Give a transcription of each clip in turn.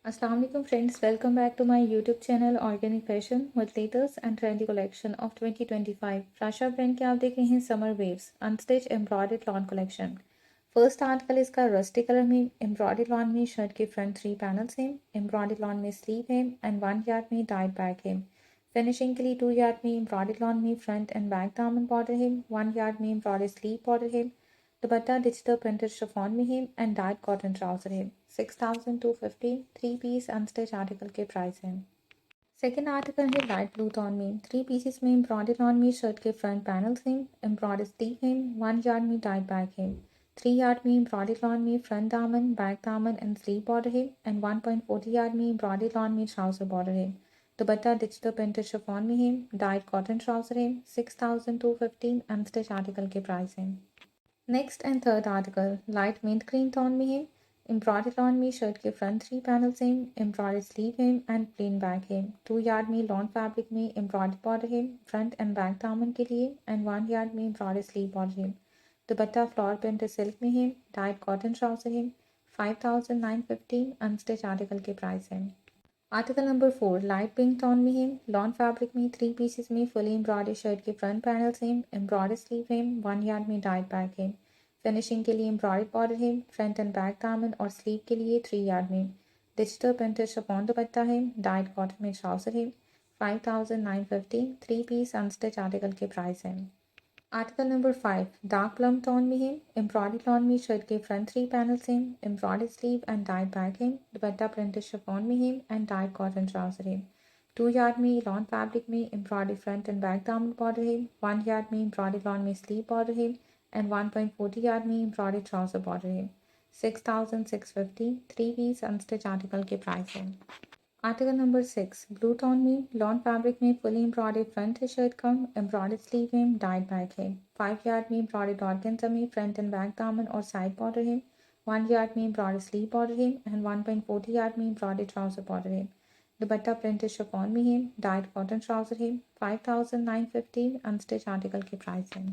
Assalamu alaikum friends, welcome back to my YouTube channel Organic Fashion with latest and trendy collection of 2025. Rasha brand के आप देख रहे हैं summer waves unstitch embroidered lawn collection. First article इसका rusty colour में embroidered lawn में shirt के front 3 panels हैं, एम्ब्रॉयडर्ड लॉन में स्लीव है एंड 1 यार्ड में डाइड बैक है। फिनिशिंग के लिए 2 यार्ड में एम्ब्रॉयडर्ड लॉन में फ्रंट एंड बैक दामन बॉर्डर है, 1 यार्ड में एम्ब्रॉयडर्ड स्लीव बॉर्डर है। दुपट्टा डिजिटल प्रिंटेड शिफॉन में है एंड डार्क कॉटन ट्राउजर है। 6250 3 पीस अनस्टिच आर्टिकल के प्राइस हैं। सेकेंड आर्टिकल है लाइट ब्लू टोन में 3 पीसेस में एम्ब्रॉयडर्ड ऑन में शर्ट के फ्रंट पैनल्स हैं, एम्ब्रॉयडर्ड स्लीव हैं, 1 यार्ड में डाइट बैक है। 3 यार्ड में एम्ब्रॉयडर्ड ऑन में फ्रंट दामन बैक दामन एंड स्लीव बॉर्डर है एंड 1.40 यार्ड में एम्ब्रॉयडर्ड ऑन में ट्राउजर बॉर्डर है। दुपट्टा डिजिटल प्रिंटेड शिफॉन में है, डाइट कॉटन ट्राउजर है। 6215 अनस्टिच आर्टिकल के प्राइस हैं। Next and third article light mint green tone में है, एम्ब्रॉयडर्ड ऑन में शर्ट के फ्रंट 3 पैनल्स हैं, एम्ब्रॉयडर्ड स्लीव है एंड प्लेन बैक है। 2 यार्ड में लॉन फैब्रिक में एम्ब्रॉयडर्ड बॉर्डर है फ्रंट एंड बैक दामन के लिए एंड 1 यार्ड में एम्ब्रॉयडर्ड स्लीव बॉर्डर है। दुपट्टा फ्लोर प्रिंटेड सिल्क में है, डाइट कॉटन ट्राउजर है। 5915 अनस्टिच आर्टिकल के प्राइस है। Article number 4 light pink tone में है, लॉन फैब्रिक में 3 पीसेस में फुली एम्ब्रॉयडर्ड शर्ट के फ्रंट पैनल्स हैं, एम्ब्रॉयडर्ड स्लीव है, 1 यार्ड में डाइट बैक है। फिनिशिंग के लिए एम्ब्रॉयडर्ड बॉर्डर है, फ्रंट एंड बैक दामन और स्लीव के लिए 3 यार्ड में। डिजिटल प्रिंटेड शिफॉन दुपट्टा है, डाइट कॉटन में ट्राउजर है। 5950 3 पीस अनस्टिच आर्टिकल के प्राइस हैं। Article number 5 dark plum tone में है, एम्ब्रॉयडर्ड लॉन में शर्ट के फ्रंट 3 पैनल्स हैं, embroidered sleeve and diet back है। दुपट्टा प्रिंटेड शिफॉन में है एंड डाइट कॉटन ट्राउजर है। 2 यार्ड में लॉन फैब्रिक में एम्ब्रॉयडर्ड फ्रंट एंड बैक दामन बॉर्डर है, 1 यार्ड में एम्ब्रॉयडर्ड लॉन में स्लीव बॉर्डर है एंड 1.40 यार्ड में एम्ब्रॉयडर्ड ट्राउजर बॉर्डर है। 6650 3 पीस अनस्टिच आर्टिकल के प्राइस है। आर्टिकल नंबर 6 ब्लू टोन में लॉन फैब्रिक में फुली एम्ब्रॉयडर्ड फ्रंट है शर्ट का, एम्ब्रॉयडर्ड स्लीव है, डाइट बैक है। 5 यार्ड में एम्ब्रॉयडर्ड ऑर्गेन्जा में फ्रंट एंड बैक दामन और साइड बॉर्डर है, 1 यार्ड में एम्ब्रॉयडर्ड स्लीव बॉर्डर है एंड 1.40 यार्ड में एम्ब्रॉयडर्ड ट्राउजर बॉर्डर है। दुपट्टा प्रिंटेड शिफॉन में है, डाइट कॉटन ट्राउजर है। 5950 अनस्टिच आर्टिकल के प्राइस है।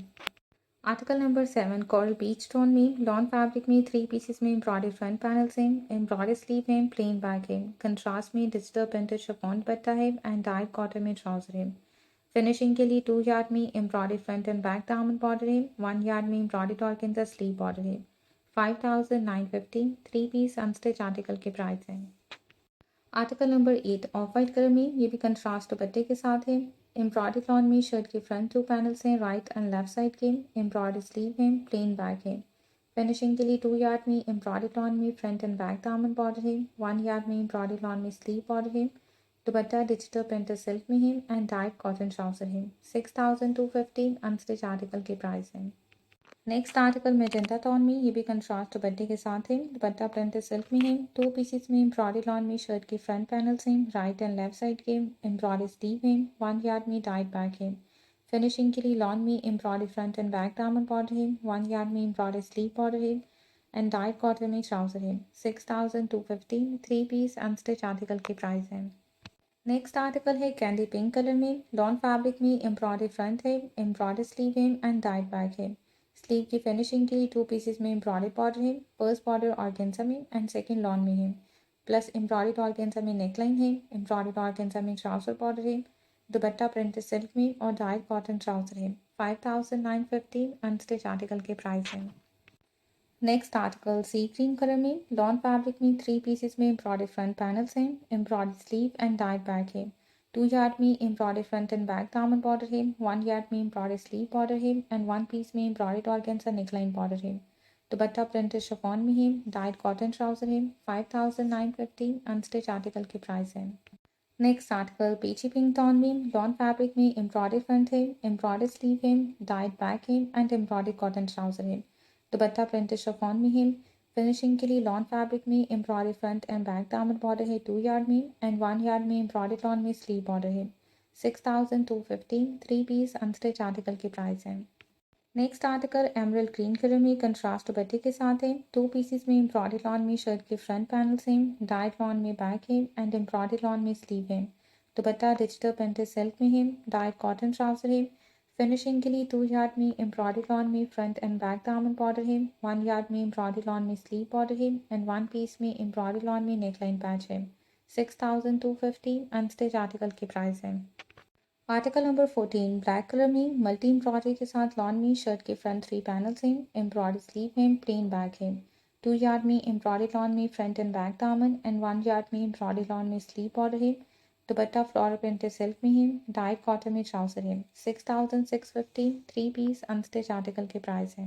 आर्टिकल नंबर 7 कोरल बीच टोन में लॉन फैब्रिक में 3 पीसेस में एम्ब्रॉयडर्ड फ्रंट पैनल्स हैं, एम्ब्रॉयडर्ड स्लीव हैं, प्लेन बैक है। कंट्रास्ट में डिजिटल प्रिंटेड शिफॉन दुपट्टा है एंड डार्क कॉटन में ट्राउजर है। फिनिशिंग के लिए 2 यार्ड में एम्ब्रॉयडर्ड फ्रंट एंड बैक दामन बॉर्डर है, 1 यार्ड में एम्ब्रॉयडर्ड ऑर्गेन्जा स्लीव बॉर्डर है। 5950 3 पीस अनस्टिच आर्टिकल के प्राइस हैं। Article number 8 of white colour में ये भी कंट्रास्ट दुपट्टे के साथ है, एम्ब्रॉयडर्ड लॉन में शर्ट के फ्रंट 2 पैनल्स हैं, राइट एंड लेफ्ट साइड के, एम्ब्रॉयडर्ड स्लीव हैं, प्लेन बैक है। फिनिशिंग के लिए 2 यार्ड में एम्ब्रॉयडर्ड लॉन में फ्रंट एंड बैक दामन बॉर्डर है, 1 यार्ड में एम्ब्रॉयडर्ड लॉन में स्लीव बॉर्डर है। दुपट्टा डिजिटल प्रिंटेड सिल्क में है एंड डार्क कॉटन ट्राउजर है। 6215 अनस्टिच आर्टिकल के प्राइस हैं। नेक्स्ट आर्टिकल मैजेंटा टोन में ये भी कंट्रास्ट दुपट्टे के साथ है, दुपट्टा प्रिंटेड सिल्क में है। 2 पीसेस में एम्ब्रॉयडर्ड लॉन में शर्ट के फ्रंट पैनल्स हैं, राइट एंड लेफ्ट साइड के, एम्ब्रॉयडर्ड स्लीव हैं, 1 यार्ड में डाइट बैक है। फिनिशिंग के लिए लॉन में एम्ब्रॉयडर्ड फ्रंट एंड बैक दामन बॉर्डर है, 1 यार्ड में एम्ब्रॉयडर्ड स्लीव बॉर्डर है एंड डाइट कॉटन में ट्राउजर है। 6215 3 पीस अनस्टिच आर्टिकल के प्राइस हैं। नेक्स्ट आर्टिकल है कैंडी पिंक कलर में, लॉन फैब्रिक में एम्ब्रॉयडर्ड फ्रंट है, एम्ब्रॉयडर्ड स्लीव है एंड डाइट बैक है। स्लीव की फिनिशिंग के लिए 2 पीसेस में एम्ब्रॉयडर्ड बॉर्डर है, फर्स्ट बॉर्डर ऑर्गेन्जा में एंड सेकंड लॉन में है, प्लस एम्ब्रॉयडर्ड ऑर्गेन्जा में नेकलाइन है, एम्ब्रॉयडर्ड ऑर्गेन्जा में ट्राउजर बॉर्डर है। दुपट्टा प्रिंटेड सिल्क में और डाइट कॉटन ट्राउजर है। 5950 अनस्टिच आर्टिकल के प्राइस हैं। नेक्स्ट आर्टिकल सी ग्रीन कलर में लॉन फैब्रिक में 3 पीसेस में एम्ब्रॉयडर्ड फ्रंट पैनल्स हैं, embroidered sleeve and diet back है। 2 यार्ड में एम्ब्रॉयडर्ड फ्रंट एंड बैक दामन बॉर्डर है, 1 यार्ड में एम्ब्रॉयडर्ड स्लीव बॉर्डर है एंड 1 पीस में एम्ब्रॉयडर्ड ऑर्गेन्जा नेकलाइन बॉर्डर है। दुपट्टा प्रिंटेड शिफॉन में है, डाइट कॉटन ट्राउजर है। 5950 अनस्टिच आर्टिकल के प्राइस है। नेक्स्ट आर्टिकल पीची पिंक टोन में लॉन फैब्रिक में एम्ब्रॉयडर्ड फ्रंट है, एम्ब्रॉयडर्ड स्लीव है, डाइट बैक है एंड एम्ब्रॉयडर्ड कॉटन ट्राउजर है। दुपट्टा प्रिंटेड शिफॉन में है। फिनिशिंग के लिए लॉन फैब्रिक में एम्ब्रॉयडर्ड फ्रंट एंड बैक दामन बॉर्डर है, 2 यार्ड में एंड 1 यार्ड में एम्ब्रॉयडर्ड लॉन में स्लीव बॉर्डर है। 6215 3 पीस अनस्टिच आर्टिकल के प्राइस हैं। Next article emerald green colour में कंट्रास्ट दुपट्टे के साथ है, 2 पीसेस में एम्ब्रॉयडर्ड लॉन में शर्ट के फ्रंट पैनल्स हैं, डाइट लॉन में बैक है एंड एम्ब्रॉयडर्ड लॉन में स्लीव है। दुपट्टा डिजिटल प्रिंटेड सिल्क में है, डाइट कॉटन ट्राउजर है। फिनिशिंग के लिए 2 यार्ड में एम्ब्रॉयडरी लॉन में फ्रंट एंड बैक दामन बॉर्डर है, 1 यार्ड में एम्ब्रॉयडरी लॉन में स्लीव बॉर्डर है एंड 1 पीस में एम्ब्रॉयडरी लॉन में नेकलाइन पैच है। 6250 अनस्टिच आर्टिकल की प्राइस है। आर्टिकल नंबर 14 ब्लैक कलर में मल्टी एम्ब्रॉयडरी के साथ लॉन में शर्ट के फ्रंट 3 पैनल्स हैं, एम्ब्रॉयडरी स्लीव है, प्लेन बैक है। 2 यार्ड में एम्ब्रॉयडरी लॉन में फ्रंट एंड बैक दामन एंड 1 यार्ड में एम्ब्रॉयडरी लॉन में स्लीव बॉर्डर है। दुपट्टा फ्लोरल प्रिंटेड सिल्क में है, डाइट कॉटन में ट्राउजर है। 6650 3 पीस अनस्टिच आर्टिकल के प्राइस है।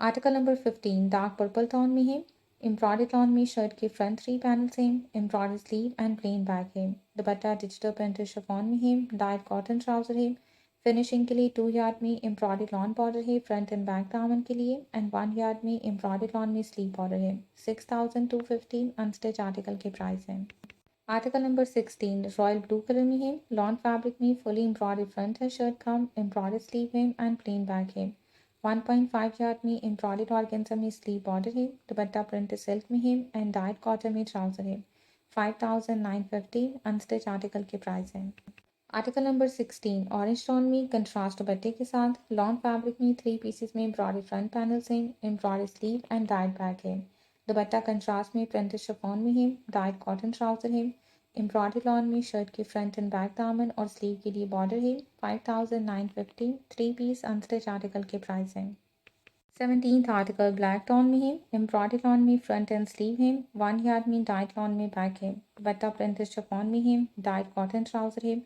Article number 15 dark purple tone में है, एम्ब्रॉयडरी टोन में शर्ट के फ्रंट 3 पैनल्स हैं, embroidery sleeve and plain back है। दुपट्टा डिजिटल प्रिंटेड शिफॉन में है, डाइट कॉटन ट्राउजर है। फिनिशिंग के लिए 2 यार्ड में एम्ब्रॉयडरी लॉन बॉर्डर है फ्रंट एंड बैक दामन के लिए एंड 1 यार्ड में एम्ब्रॉयडरी लॉन में स्लीव बॉर्डर है। 6250 अनस्टिच आर्टिकल के प्राइस है। Article number 16 royal blue colour में है, लॉन फैब्रिक में फुली एम्ब्रॉयडरी फ्रंट है शर्ट का, एम्ब्रॉयडरी स्लीव है एंड प्लेन बैक है। 1.5 यार्ड में एम्ब्रॉयडरी ऑर्गेन्जा में स्लीव बॉर्डर है, दुपट्टा प्रिंटेड सिल्क में है एंड डाइट कॉटन में ट्राउजर है। 5950 अनस्टिच आर्टिकल के प्राइस है। आर्टिकल नंबर 16 ऑरेंज टोन में कंट्रास्ट दुपट्टे के साथ लॉन फैब्रिक में 3 पीसेस में एम्ब्रॉयडरी फ्रंट पैनल्स हैं, embroidery sleeve and diet back है। दुपट्टा कंट्रास्ट में प्रिंटेड शिफॉन में है, डाइट कॉटन ट्राउजर है। एम्ब्रॉयडरी लॉन में शर्ट के फ्रंट एंड बैक दामन और स्लीव के लिए बॉर्डर है। 5950 3 पीस अनस्टिच आर्टिकल के प्राइस है। 17th आर्टिकल ब्लैक टोन में है, एम्ब्रॉयडरी लॉन में फ्रंट एंड स्लीव है, 1 यार्ड में डाइट लॉन में बैक है। दुपट्टा प्रिंटेड शिफॉन में है, डाइट कॉटन ट्राउजर है।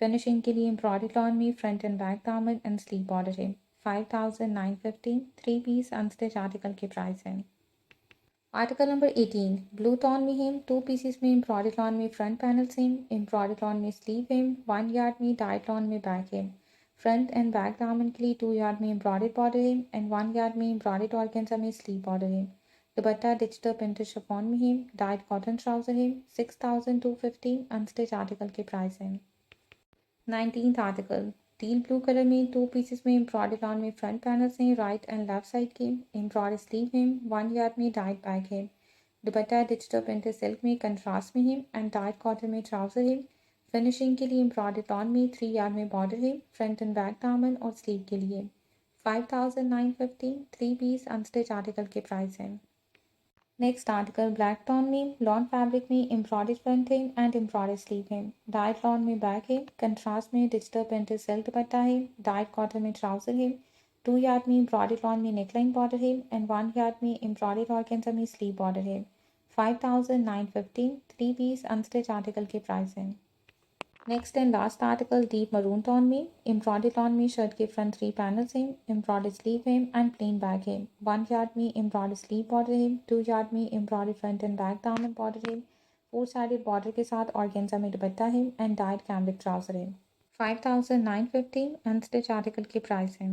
फिनिशिंग के लिए एम्ब्रॉयडरी लॉन में फ्रंट एंड बैक दामन एंड स्लीव बॉर्डर है। 5950 3 पीस अनस्टिच आर्टिकल के प्राइस है। आर्टिकल नंबर 18 ब्लू टोन में है, 2 पीसेस में एम्ब्रॉयडरी लॉन में फ्रंट पैनल्स हैं, एम्ब्रॉयडरी लॉन में स्लीव है, 1 यार्ड में डाइट लॉन में बैक है। फ्रंट एंड बैक दामन के लिए 2 यार्ड में एम्ब्रॉयडरी बॉर्डर है एंड 1 यार्ड में एम्ब्रॉयडरी ऑर्गेन्जा में स्लीव बॉर्डर है। दुपट्टा डिजिटल प्रिंटेड शिफॉन में है, डाइट कॉटन ट्राउजर है। 6250 अनस्टिच आर्टिकल के प्राइस है। 19th article teal blue colour में 2 पीसेस में एम्ब्रॉयडरी लॉन में फ्रंट पैनल्स हैं, राइट एंड लेफ्ट साइड के, एम्ब्रॉयडरी स्लीव है, 1 यार्ड में डाइट बैक है। दुपट्टा डिजिटल प्रिंटेड सिल्क में कंट्रास्ट में है एंड डार्क कॉटन में ट्राउजर है। फिनिशिंग के लिए एम्ब्रॉयडरी टॉन में 3 यार्ड में बॉर्डर है फ्रंट एंड बैक दामन और स्लीव के लिए। 5950 3 पीस अनस्टिच आर्टिकल के प्राइस है। नेक्स्ट आर्टिकल ब्लैक टोन में लॉन फैब्रिक में एम्ब्रॉयडरी फ्रंट है एंड एम्ब्रॉयडरी स्लीव है, डाइट लॉन में बैक है, कंट्रास्ट में डिजिटल प्रिंटेड सिल्क दुपट्टा है, डाइट कॉटन में ट्राउजर है। 2 यार्ड में एम्ब्रॉयडरी लॉन में नेकलाइन बॉर्डर है एंड 1 यार्ड में एम्ब्रॉयडरी ऑर्गेन्जा में स्लीव बॉर्डर है। 5950 3 पीस अनस्टिच आर्टिकल के प्राइस है। Next and last article deep maroon tone में एम्ब्रॉयडरी टोन में शर्ट के फ्रंट 3 पैनल्स हैं, एम्ब्रॉयडरी स्लीव है एंड प्लेन बैक है। 1 यार्ड में एम्ब्रॉयडरी स्लीव बॉर्डर है, 2 यार्ड में एम्ब्रॉयडरी फ्रंट एंड बैक दामन बॉर्डर है। 4 साइडेड बॉर्डर के साथ ऑर्गेन्जा में दुपट्टा है एंड डाइट कैमरिक ट्राउजर है। 5950 अनस्टिच आर्टिकल की प्राइस है।